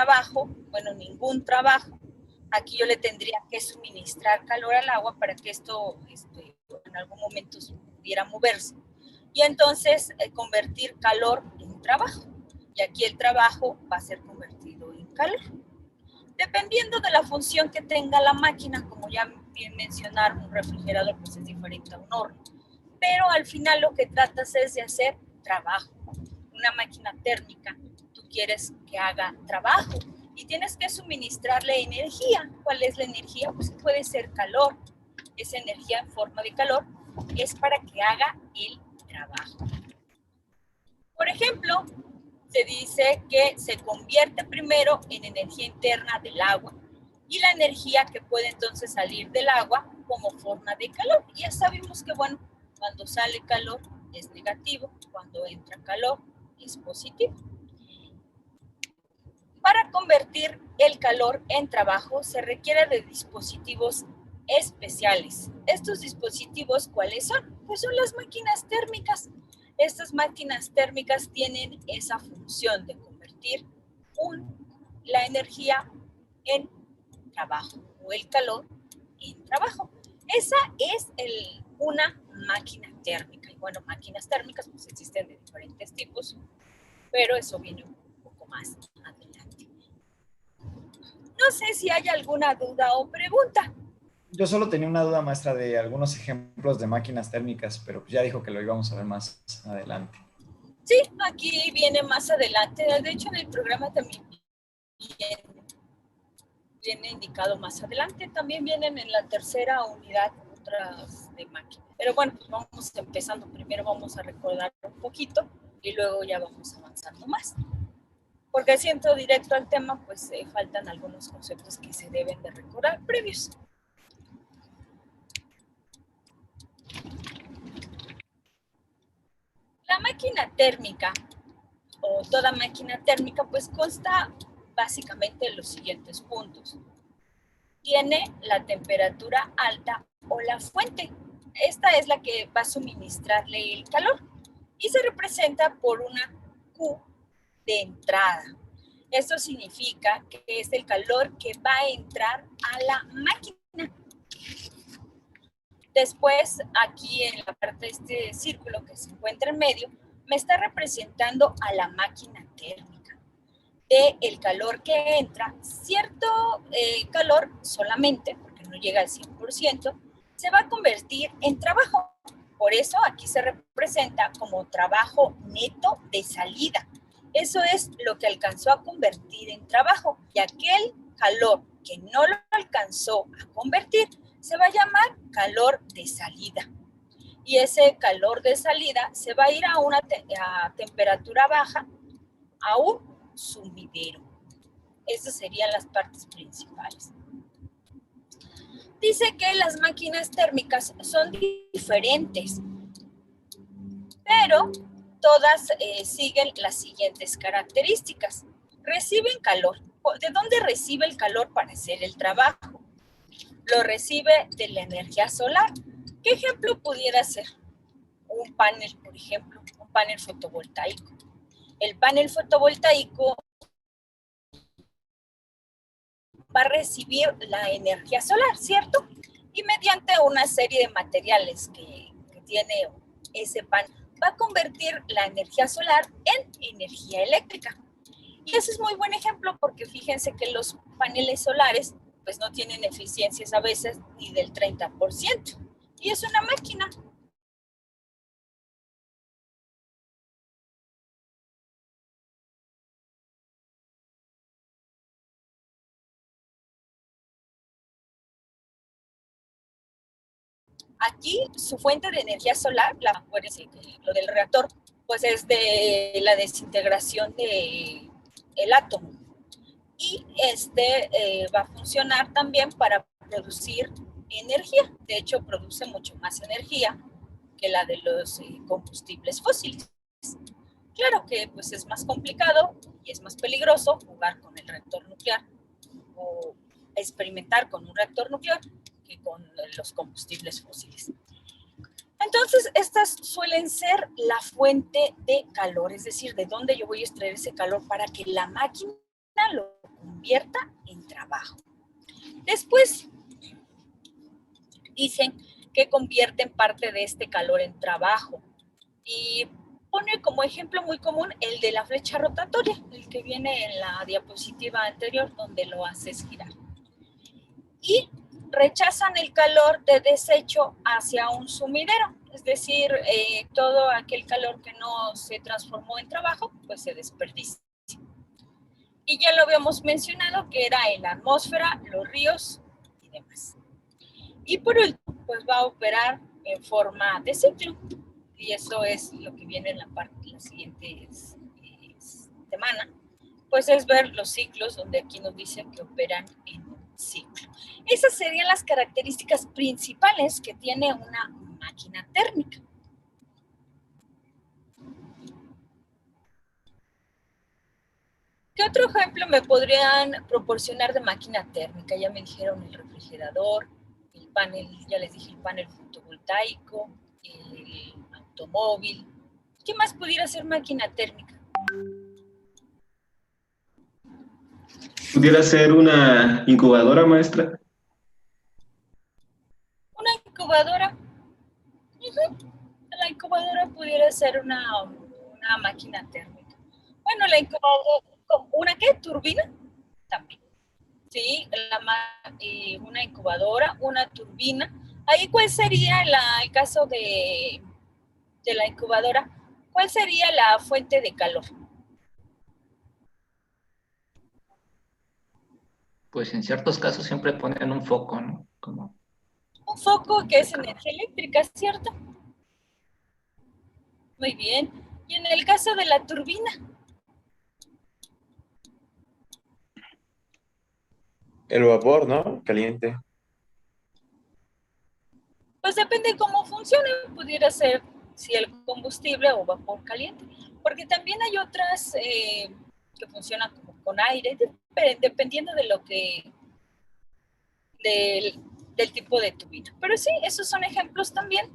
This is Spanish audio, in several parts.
trabajo, bueno, ningún trabajo. Aquí yo le tendría que suministrar calor al agua para que esto en algún momento pudiera moverse. Y entonces convertir calor en trabajo. Y aquí el trabajo va a ser convertido en calor. Dependiendo de la función que tenga la máquina, como ya bien mencionaron, un refrigerador pues es diferente a un horno. Pero al final lo que tratas es de hacer trabajo. Una máquina térmica, tú quieres que haga trabajo y tienes que suministrarle energía. ¿Cuál es la energía? Pues puede ser calor. Esa energía en forma de calor es para que haga el trabajo. Por ejemplo, se dice que se convierte primero en energía interna del agua y la energía que puede entonces salir del agua como forma de calor. Y ya sabemos que, bueno, cuando sale calor es negativo, cuando entra calor es positivo. Para convertir el calor en trabajo se requiere de dispositivos especiales. ¿Estos dispositivos cuáles son? Pues son las máquinas térmicas. Estas máquinas térmicas tienen esa función de convertir la energía en trabajo o el calor en trabajo. Esa es una máquina térmica. Y bueno, máquinas térmicas pues existen de diferentes tipos, pero eso viene un poco más adelante. No sé si hay alguna duda o pregunta. Yo solo tenía una duda, maestra, de algunos ejemplos de máquinas térmicas, pero ya dijo que lo íbamos a ver más adelante. Sí, aquí viene más adelante. De hecho, en el programa también viene indicado más adelante. También vienen en la tercera unidad otras de máquinas. Pero bueno, pues vamos empezando. Primero vamos a recordar un poquito y luego ya vamos avanzando más. Porque si entro directo al tema, pues faltan algunos conceptos que se deben de recordar previos. La máquina térmica o toda máquina térmica pues consta básicamente de los siguientes puntos. Tiene la temperatura alta o la fuente. Esta es la que va a suministrarle el calor y se representa por una Q de entrada. Esto significa que es el calor que va a entrar a la máquina. Después, aquí en la parte de este círculo que se encuentra en medio, me está representando a la máquina térmica. El calor que entra, cierto calor solamente, porque no llega al 100%, se va a convertir en trabajo. Por eso aquí se representa como trabajo neto de salida. Eso es lo que alcanzó a convertir en trabajo. Y aquel calor que no lo alcanzó a convertir se va a llamar calor de salida. Y ese calor de salida se va a ir a una temperatura baja, a un sumidero. Esas serían las partes principales. Dice que las máquinas térmicas son diferentes, pero todas siguen las siguientes características. Reciben calor. ¿De dónde recibe el calor para hacer el trabajo? Lo recibe de la energía solar. ¿Qué ejemplo pudiera ser? Un panel, por ejemplo, un panel fotovoltaico. El panel fotovoltaico va a recibir la energía solar, ¿cierto? Y mediante una serie de materiales que tiene ese panel, va a convertir la energía solar en energía eléctrica. Y ese es muy buen ejemplo porque fíjense que los paneles solares pues no tienen eficiencias a veces ni del 30%. Y es una máquina. Aquí su fuente de energía solar, lo del reactor, pues es de la desintegración del átomo. Y va a funcionar también para producir energía. De hecho, produce mucho más energía que la de los combustibles fósiles. Claro que pues, es más complicado y es más peligroso jugar con el reactor nuclear o experimentar con un reactor nuclear que con los combustibles fósiles. Entonces, estas suelen ser la fuente de calor, es decir, de dónde yo voy a extraer ese calor para que la máquina lo convierta en trabajo. Después dicen que convierten parte de este calor en trabajo y pone como ejemplo muy común el de la flecha rotatoria, el que viene en la diapositiva anterior donde lo haces girar. Y rechazan el calor de desecho hacia un sumidero, es decir, todo aquel calor que no se transformó en trabajo, pues se desperdicia. Y ya lo habíamos mencionado que era en la atmósfera, los ríos y demás. Y por último, pues va a operar en forma de ciclo. Y eso es lo que viene en la siguiente semana. Pues es ver los ciclos donde aquí nos dicen que operan en un ciclo. Esas serían las características principales que tiene una máquina térmica. ¿Qué otro ejemplo me podrían proporcionar de máquina térmica? Ya me dijeron el refrigerador, el panel, ya les dije el panel fotovoltaico, el automóvil. ¿Qué más pudiera ser máquina térmica? ¿Pudiera ser una incubadora, maestra? Una incubadora. La incubadora pudiera ser una máquina térmica. Bueno, la incubadora, ¿una qué? ¿Turbina? También. Sí, una incubadora, una turbina. Ahí, ¿cuál sería el caso de la incubadora? ¿Cuál sería la fuente de calor? Pues en ciertos casos siempre ponen un foco, ¿no? Como... Un foco que es energía eléctrica, ¿cierto? Muy bien. Y en el caso de la turbina. El vapor, ¿no? Caliente. Pues depende cómo funcione. Pudiera ser si el combustible o vapor caliente. Porque también hay otras que funcionan como con aire, dependiendo de lo que del tipo de turbina. Pero sí, esos son ejemplos también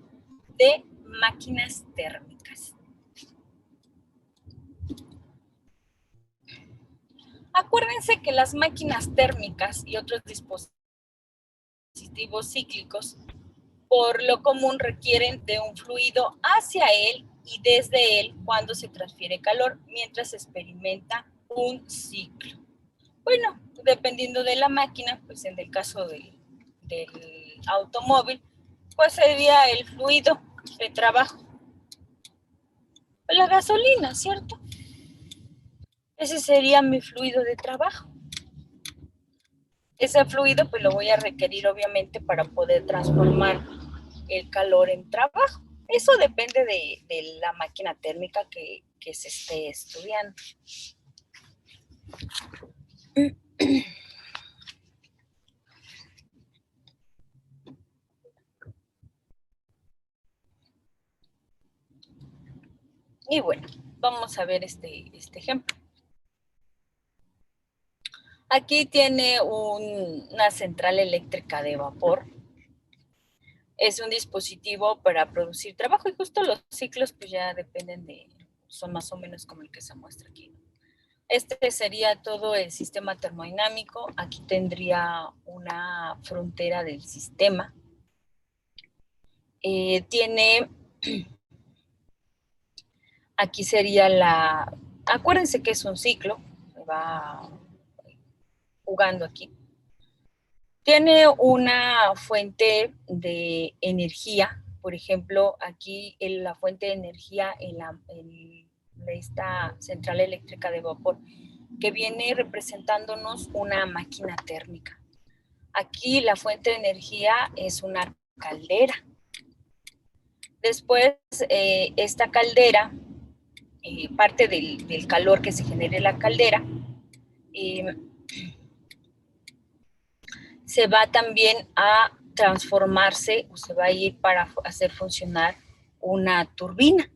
de máquinas térmicas. Acuérdense que las máquinas térmicas y otros dispositivos cíclicos, por lo común requieren de un fluido hacia él y desde él cuando se transfiere calor, mientras se experimenta un ciclo. Bueno, dependiendo de la máquina, pues en el caso del automóvil, pues sería el fluido de trabajo. La gasolina, ¿cierto? Ese sería mi fluido de trabajo. Ese fluido pues lo voy a requerir obviamente para poder transformar el calor en trabajo. Eso depende de la máquina térmica que se esté estudiando. Y bueno, vamos a ver este ejemplo. Aquí tiene una central eléctrica de vapor. Es un dispositivo para producir trabajo y justo los ciclos pues ya dependen son más o menos como el que se muestra aquí. Este sería todo el sistema termodinámico. Aquí tendría una frontera del sistema. Aquí sería acuérdense que es un ciclo, se va jugando aquí. Tiene una fuente de energía, por ejemplo, aquí la fuente de energía en esta central eléctrica de vapor, que viene representándonos una máquina térmica. Aquí la fuente de energía es una caldera. Después, esta caldera, parte del calor que se genere en la caldera, se va también a transformarse o se va a ir para hacer funcionar una turbina.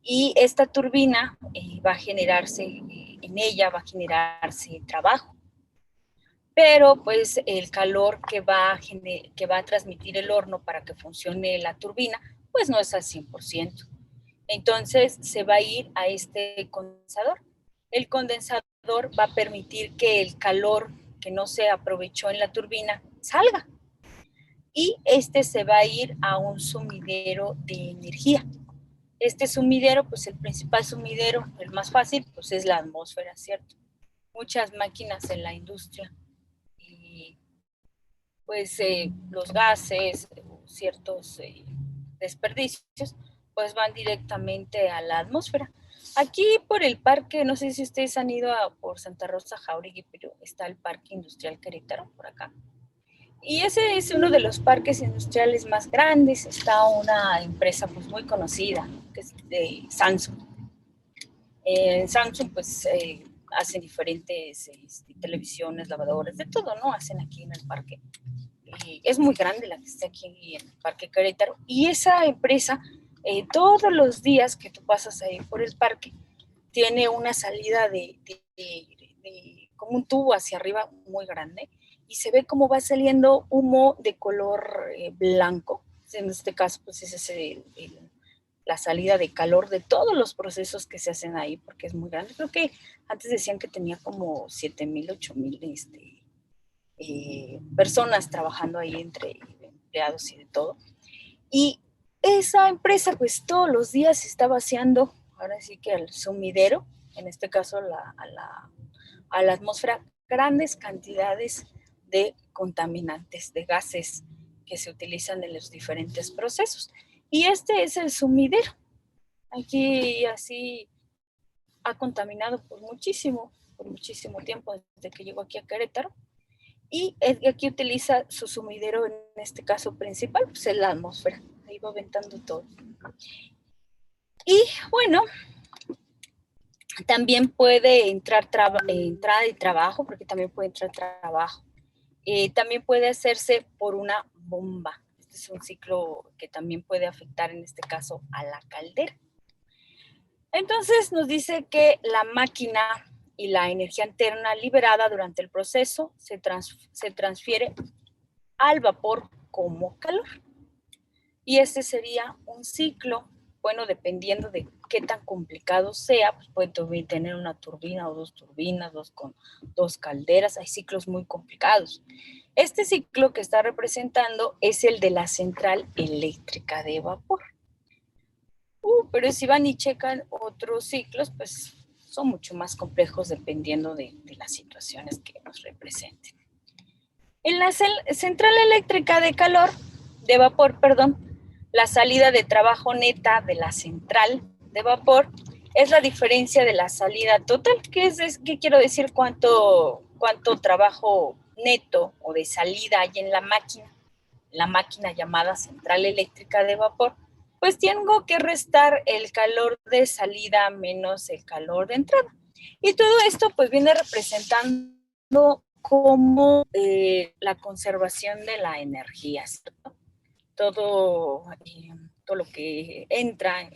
Y esta turbina va a generarse, en ella va a generarse trabajo. Pero pues el calor que va a transmitir el horno para que funcione la turbina, pues no es al 100%. Entonces se va a ir a este condensador. El condensador va a permitir que el calor que no se aprovechó en la turbina salga. Y este se va a ir a un sumidero de energía. Este sumidero, pues el principal sumidero, el más fácil, pues es la atmósfera, ¿cierto? Muchas máquinas en la industria y pues los gases, ciertos desperdicios, pues van directamente a la atmósfera. Aquí por el parque, no sé si ustedes han ido por Santa Rosa Jáuregui, pero está el Parque Industrial Querétaro por acá. Y ese es uno de los parques industriales más grandes. Está una empresa pues muy conocida, que es de Samsung. Samsung pues hacen diferentes televisiones, lavadoras, de todo, ¿no? Hacen aquí en el parque. Es muy grande la que está aquí en el Parque Querétaro. Y esa empresa, todos los días que tú pasas ahí por el parque, tiene una salida de como un tubo hacia arriba muy grande y se ve cómo va saliendo humo de color blanco. En este caso, pues es la salida de calor de todos los procesos que se hacen ahí, porque es muy grande. Creo que antes decían que tenía como 7,000, 8,000 personas trabajando ahí entre empleados y de todo. Y esa empresa, pues todos los días está vaciando, ahora sí que al sumidero, en este caso a la atmósfera, grandes cantidades de contaminantes, de gases que se utilizan en los diferentes procesos. Y este es el sumidero. Aquí así ha contaminado por muchísimo tiempo desde que llegó aquí a Querétaro. Y aquí utiliza su sumidero, en este caso principal, pues es la atmósfera. Ahí va aventando todo. Y bueno, también puede entrar entrada y trabajo, porque también puede entrar trabajo. También puede hacerse por una bomba. Este es un ciclo que también puede afectar, en este caso, a la caldera. Entonces nos dice que la máquina y la energía interna liberada durante el proceso se transfiere al vapor como calor. Y este sería un ciclo, bueno, dependiendo de qué tan complicado sea, pues puede tener una turbina o dos turbinas, con dos calderas, hay ciclos muy complicados. Este ciclo que está representando es el de la central eléctrica de vapor. Pero si van y checan otros ciclos, pues son mucho más complejos dependiendo de las situaciones que nos representen. En la central eléctrica de vapor, la salida de trabajo neta de la central de vapor es la diferencia de la salida total. ¿Qué quiero decir? ¿Cuánto trabajo neto o de salida hay en la máquina llamada central eléctrica de vapor? Pues tengo que restar el calor de salida menos el calor de entrada. Y todo esto pues viene representando como la conservación de la energía, ¿cierto? Todo lo que entra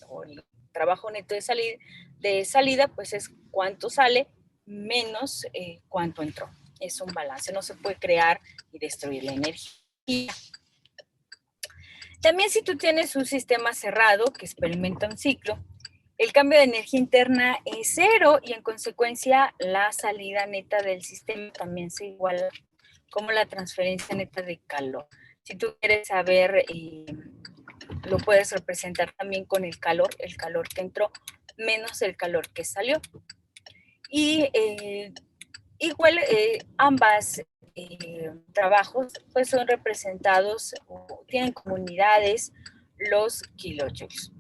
o el trabajo neto de salida, pues es cuánto sale menos cuánto entró. Es un balance, no se puede crear y destruir la energía. También si tú tienes un sistema cerrado que experimenta un ciclo, el cambio de energía interna es cero y en consecuencia la salida neta del sistema también se iguala como la transferencia neta de calor. Si tú quieres saber, lo puedes representar también con el calor que entró menos el calor que salió. Y igual ambas trabajos pues son representados o tienen como unidades los kilojoules.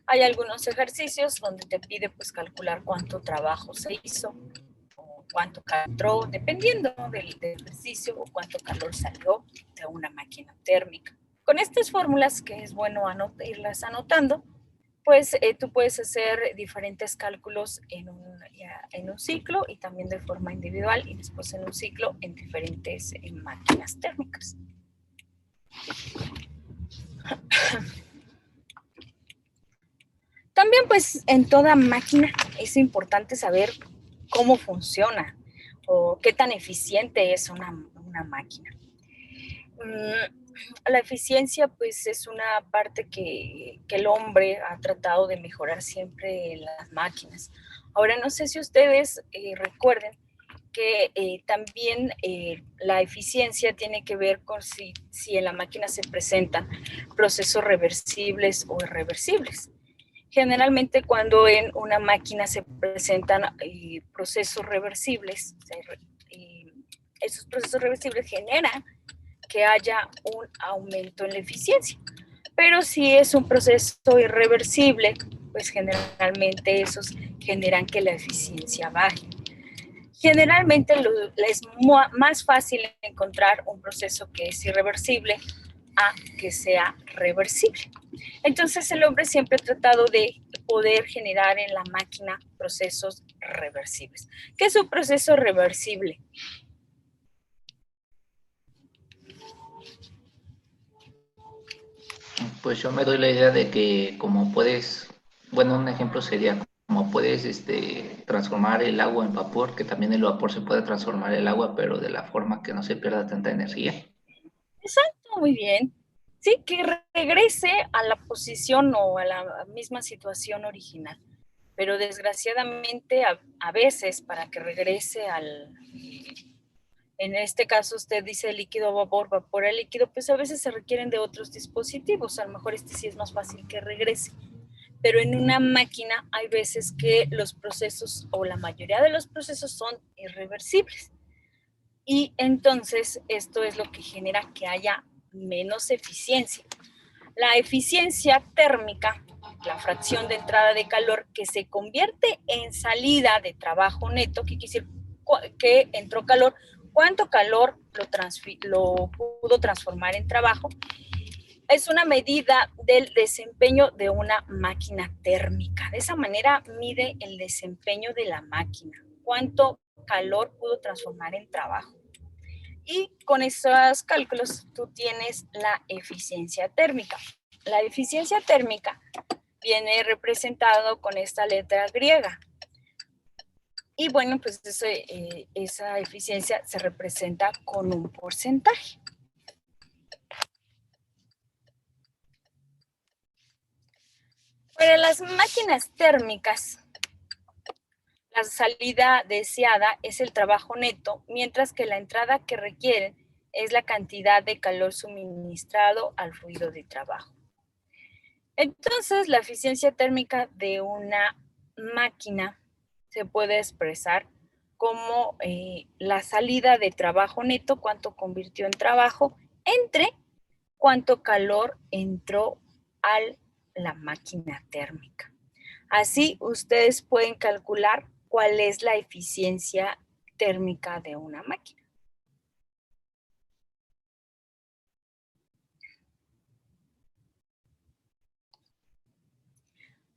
Hay algunos ejercicios donde te pide pues calcular cuánto trabajo se hizo o cuánto calor entró, dependiendo del ejercicio o cuánto calor salió de una máquina térmica. Con estas fórmulas, que es bueno irlas anotando, pues tú puedes hacer diferentes cálculos en un ciclo y también de forma individual y después en un ciclo en diferentes máquinas térmicas. También pues en toda máquina es importante saber cómo funciona o qué tan eficiente es una máquina. La eficiencia pues es una parte que el hombre ha tratado de mejorar siempre en las máquinas. Ahora, no sé si ustedes recuerden que también la eficiencia tiene que ver con si en la máquina se presentan procesos reversibles o irreversibles. Generalmente cuando en una máquina se presentan procesos reversibles, esos procesos reversibles generan que haya un aumento en la eficiencia. Pero si es un proceso irreversible, pues generalmente esos generan que la eficiencia baje. Generalmente es más fácil encontrar un proceso que es irreversible a que sea reversible. Entonces el hombre siempre ha tratado de poder generar en la máquina procesos reversibles. ¿Qué es un proceso reversible? Pues yo me doy la idea de que como puedes, bueno, un ejemplo sería como puedes transformar el agua en vapor, que también el vapor se puede transformar el agua, pero de la forma que no se pierda tanta energía. Exacto, muy bien. Sí, que regrese a la posición o a la misma situación original. Pero desgraciadamente a veces para que regrese en este caso usted dice líquido a vapor, vapor a líquido, pues a veces se requieren de otros dispositivos. A lo mejor este sí es más fácil que regrese. Pero en una máquina hay veces que los procesos o la mayoría de los procesos son irreversibles. Y entonces esto es lo que genera que haya menos eficiencia. La eficiencia térmica, la fracción de entrada de calor que se convierte en salida de trabajo neto, que quiere decir que entró calor, cuánto calor lo pudo transformar en trabajo, es una medida del desempeño de una máquina térmica. De esa manera mide el desempeño de la máquina, cuánto calor pudo transformar en trabajo. Y con esos cálculos tú tienes la eficiencia térmica. La eficiencia térmica viene representado con esta letra griega. Y bueno, pues esa eficiencia se representa con un porcentaje. Para las máquinas térmicas, la salida deseada es el trabajo neto, mientras que la entrada que requieren es la cantidad de calor suministrado al fluido de trabajo. Entonces, la eficiencia térmica de una máquina se puede expresar como la salida de trabajo neto, cuánto convirtió en trabajo, entre cuánto calor entró a la máquina térmica. Así, ustedes pueden calcular cuál es la eficiencia térmica de una máquina.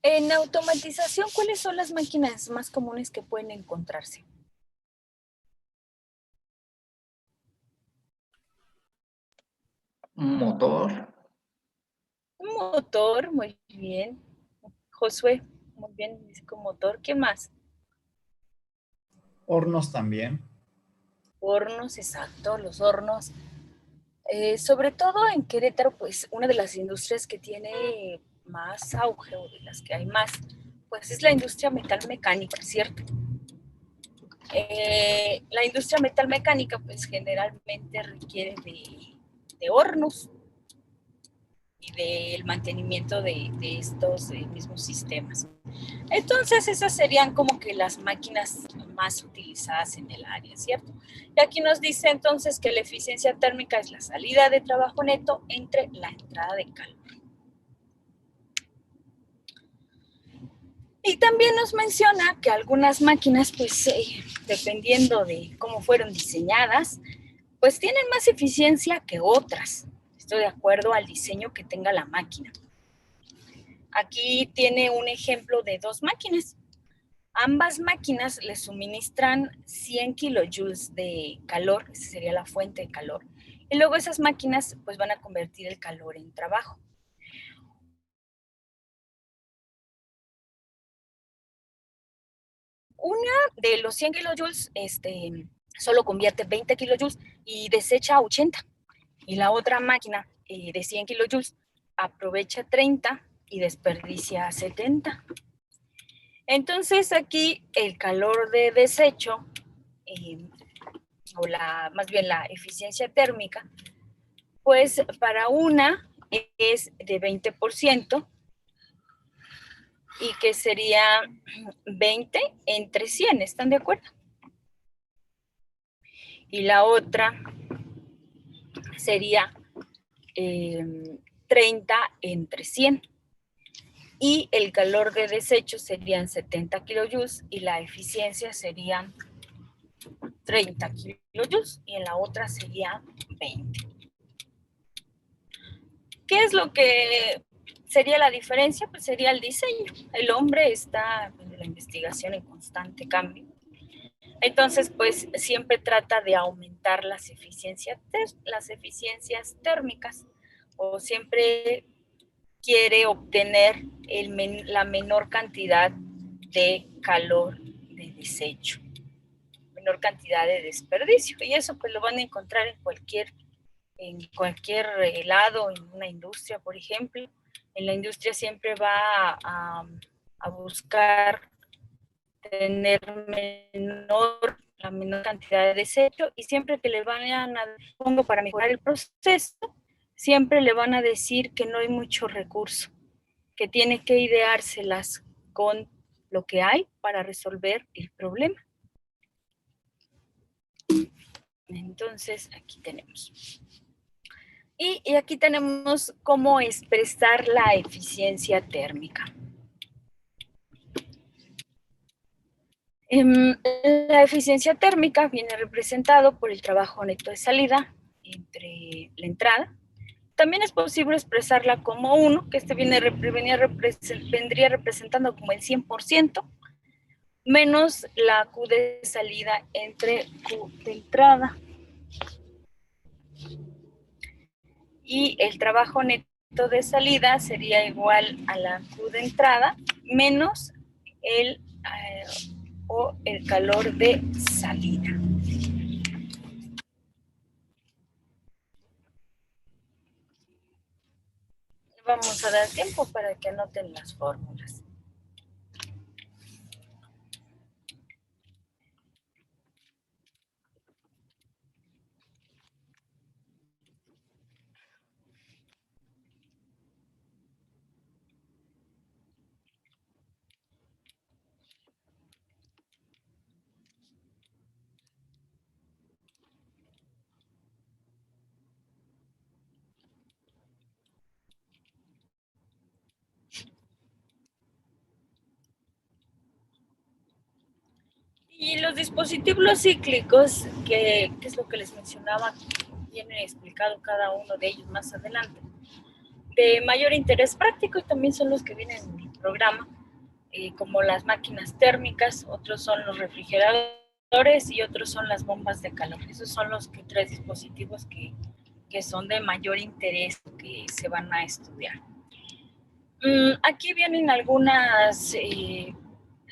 En automatización, ¿cuáles son las máquinas más comunes que pueden encontrarse? Un motor, Un motor, muy bien. Josué, muy bien, dice con motor. ¿Qué más? Hornos también. Hornos, exacto, los hornos. Sobre todo en Querétaro, pues una de las industrias que tiene más auge o de las que hay más, pues es la industria metalmecánica, ¿cierto? La industria metalmecánica, pues generalmente requiere de hornos y del mantenimiento de estos mismos sistemas. Entonces, esas serían como que las máquinas más utilizadas en el área, ¿cierto? Y aquí nos dice entonces que la eficiencia térmica es la salida de trabajo neto entre la entrada de calor. Y también nos menciona que algunas máquinas, pues dependiendo de cómo fueron diseñadas, pues tienen más eficiencia que otras. Esto de acuerdo al diseño que tenga la máquina. Aquí tiene un ejemplo de dos máquinas. Ambas máquinas le suministran 100 kilojoules de calor, esa sería la fuente de calor. Y luego esas máquinas pues van a convertir el calor en trabajo. Una de los 100 kilojoules solo convierte 20 kilojoules y desecha 80. Y la otra máquina de 100 kilojoules aprovecha 30 y desperdicia 70. Entonces aquí el calor de desecho, o más bien la eficiencia térmica, pues para una es de 20% y que sería 20 entre 100, ¿están de acuerdo? Y la otra sería 30 entre 100. Y el calor de desecho serían 70 kilojoules y la eficiencia serían 30 kilojoules y en la otra sería 20. ¿Qué es lo que sería la diferencia? Pues sería el diseño. El hombre está en la investigación en constante cambio. Entonces, pues siempre trata de aumentar las eficiencias térmicas o siempre quiere obtener la menor cantidad de calor de desecho, menor cantidad de desperdicio. Y eso pues lo van a encontrar en cualquier lado, en una industria, por ejemplo. En la industria siempre va a buscar tener la menor cantidad de desecho y siempre que le van a, pongo para mejorar el proceso, siempre le van a decir que no hay mucho recurso, que tiene que ideárselas con lo que hay para resolver el problema. Entonces, aquí tenemos. Y aquí tenemos cómo expresar la eficiencia térmica. La eficiencia térmica viene representado por el trabajo neto de salida entre la entrada. También es posible expresarla como 1, que vendría representando como el 100%, menos la Q de salida entre Q de entrada. Y el trabajo neto de salida sería igual a la Q de entrada menos el calor de salida. Vamos a dar tiempo para que anoten las fórmulas. Y los dispositivos cíclicos, que es lo que les mencionaba, viene explicado cada uno de ellos más adelante, de mayor interés práctico y también son los que vienen en el programa, como las máquinas térmicas, otros son los refrigeradores y otros son las bombas de calor. Esos son los 3 dispositivos que son de mayor interés que se van a estudiar. Aquí vienen algunas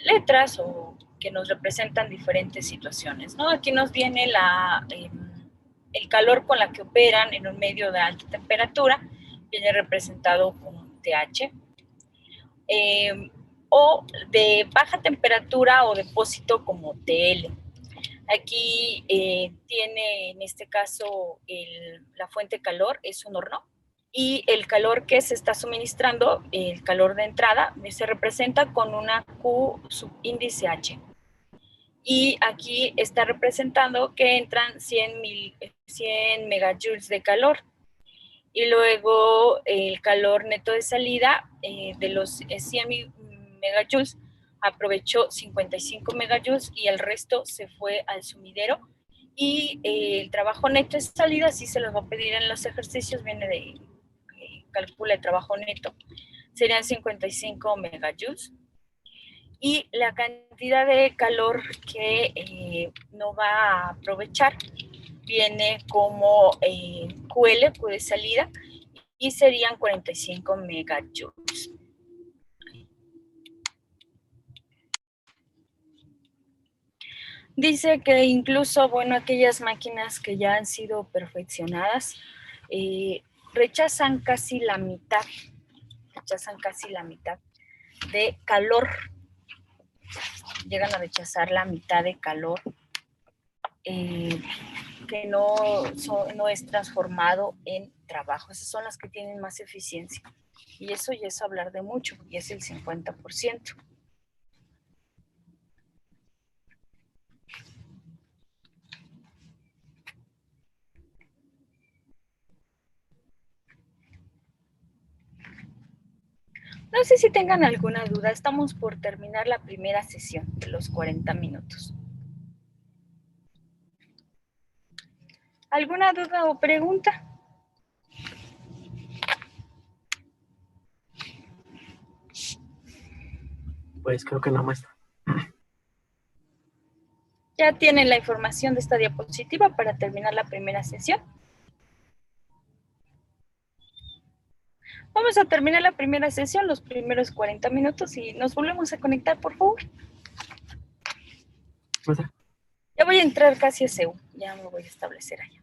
letras o que nos representan diferentes situaciones, ¿no? Aquí nos viene el calor con la que operan en un medio de alta temperatura, viene representado con TH, o de baja temperatura o depósito como TL. Aquí tiene en este caso la fuente de calor, es un horno, y el calor que se está suministrando, el calor de entrada, se representa con una Q subíndice H. Y aquí está representando que entran 100 megajoules de calor. Y luego el calor neto de salida de los 100 megajoules aprovechó 55 megajoules y el resto se fue al sumidero. Y el trabajo neto de salida, sí se los va a pedir en los ejercicios, viene de calcula el trabajo neto, serían 55 megajoules. Y la cantidad de calor que no va a aprovechar viene como QL, Q de salida, y serían 45 megajoules. Dice que incluso, bueno, aquellas máquinas que ya han sido perfeccionadas rechazan casi la mitad de calor llegan a rechazar la mitad de calor que no es transformado en trabajo. Esas son las que tienen más eficiencia. Y eso ya es hablar de mucho, porque es el 50%. No sé si tengan alguna duda. Estamos por terminar la primera sesión de los 40 minutos. ¿Alguna duda o pregunta? Pues creo que no, maestra. Ya tienen la información de esta diapositiva para terminar la primera sesión. Vamos a terminar la primera sesión, los primeros 40 minutos, y nos volvemos a conectar, por favor. Maestra. Ya voy a entrar casi a CEU, ya me voy a establecer allá.